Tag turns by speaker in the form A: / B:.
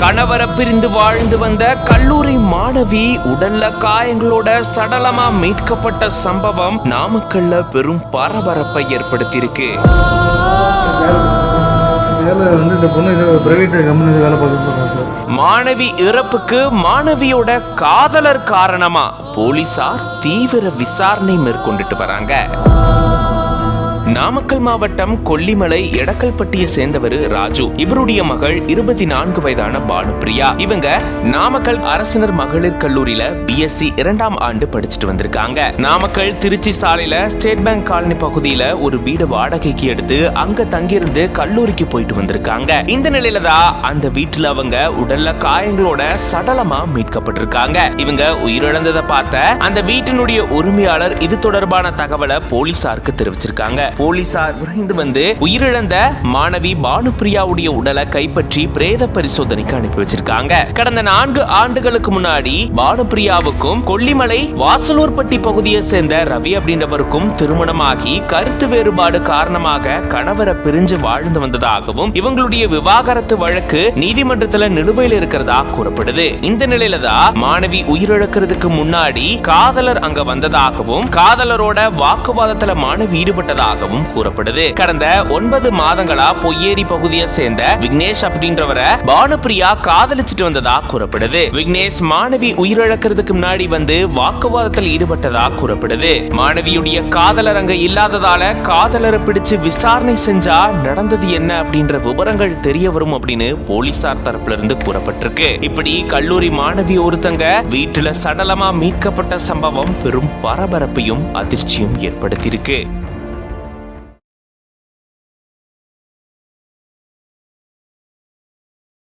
A: கணவரை பிரிந்து வாழ்ந்து வந்த கல்லூரி மாணவி உடல்ல காயங்களோட சடலமா மீட்கப்பட்ட சம்பவம் நாமக்கல்ல பெரும் பரபரப்பை ஏற்படுத்தியிருக்கு. மாணவி இறப்புக்கு மாணவியோட காதலர் காரணமா போலீசார் தீவிர விசாரணை மேற்கொண்டுட்டு வராங்க. நாமக்கல் மாவட்டம் கொல்லிமலை எடக்கல்பட்டியை சேர்ந்தவர் ராஜு. இவருடைய மகள் 24 வயதான பானுப்பிரியா. இவங்க நாமக்கல் அரசினர் மகளிர் கல்லூரியில பிஎஸ்சி 2ஆம் ஆண்டு படிச்சுட்டு வந்திருக்காங்க. நாமக்கல் திருச்சி சாலையில ஸ்டேட் பேங்க் காலனி பகுதியில ஒரு வீடு வாடகைக்கு எடுத்து அங்க தங்கியிருந்து கல்லூரிக்கு போயிட்டு வந்திருக்காங்க. இந்த நிலையில தான் அந்த வீட்டுல அவங்க உடல்ல காயங்களோட சடலமா மீட்கப்பட்டிருக்காங்க. இவங்க உயிரிழந்ததை பார்த்த அந்த வீட்டினுடைய உரிமையாளர் இது தொடர்பான தகவலை போலீசாருக்கு தெரிவிச்சிருக்காங்க. போலீசார் விரைந்து வந்து உயிரிழந்த மாணவி பானுப்பிரியாவுடைய உடலை கைப்பற்றி பிரேத பரிசோதனைக்கு அனுப்பி வச்சிருக்காங்க. கடந்த 4 ஆண்டுகளுக்கு முன்னாடி பானுப்பிரியாவுக்கும் கொல்லிமலை வாசலூர்பட்டி பகுதியை சேர்ந்த ரவி அப்படின்றவருக்கும் திருமணமாகி கருத்து வேறுபாடு காரணமாக கணவரை பிரிஞ்சு வாழ்ந்து வந்ததாகவும் இவங்களுடைய விவாகரத்து வழக்கு நீதிமன்றத்துல நிலுவையில் இருக்கிறதா கூறப்படுது. இந்த நிலையில தான் மாணவி உயிரிழக்கிறதுக்கு முன்னாடி காதலர் அங்க வந்ததாகவும் காதலரோட வாக்குவாதத்துல மாணவி ஈடுபட்டதாக கூறப்படுது. கடந்த 9 மாதங்களா பொய்யேரி பகுதியை சேர்ந்த விக்னேஷ் அப்படின்றவரை பானுப்பிரியா காதலிச்சிட்டு வந்ததா கூறப்படுது. விக்னேஷ் மாணவி உயிரிழக்கிறதுக்கு முன்னாடி வந்து வாக்குவாதத்தில் ஈடுபட்டதா கூறப்படுது. மாணவியுடைய காதலர் அங்க இல்லாததால காதலரை பிடிச்சு விசாரணை செஞ்சா நடந்தது என்ன அப்படின்ற விவரங்கள் தெரிய வரும் அப்படின்னு போலீசார் தரப்புல இருந்து கூறப்பட்டிருக்கு. இப்படி கல்லூரி மாணவி ஒருத்தங்க வீட்டுல சடலமா மீட்கப்பட்ட சம்பவம் பெரும் பரபரப்பையும் அதிர்ச்சியும் ஏற்படுத்தியிருக்கு.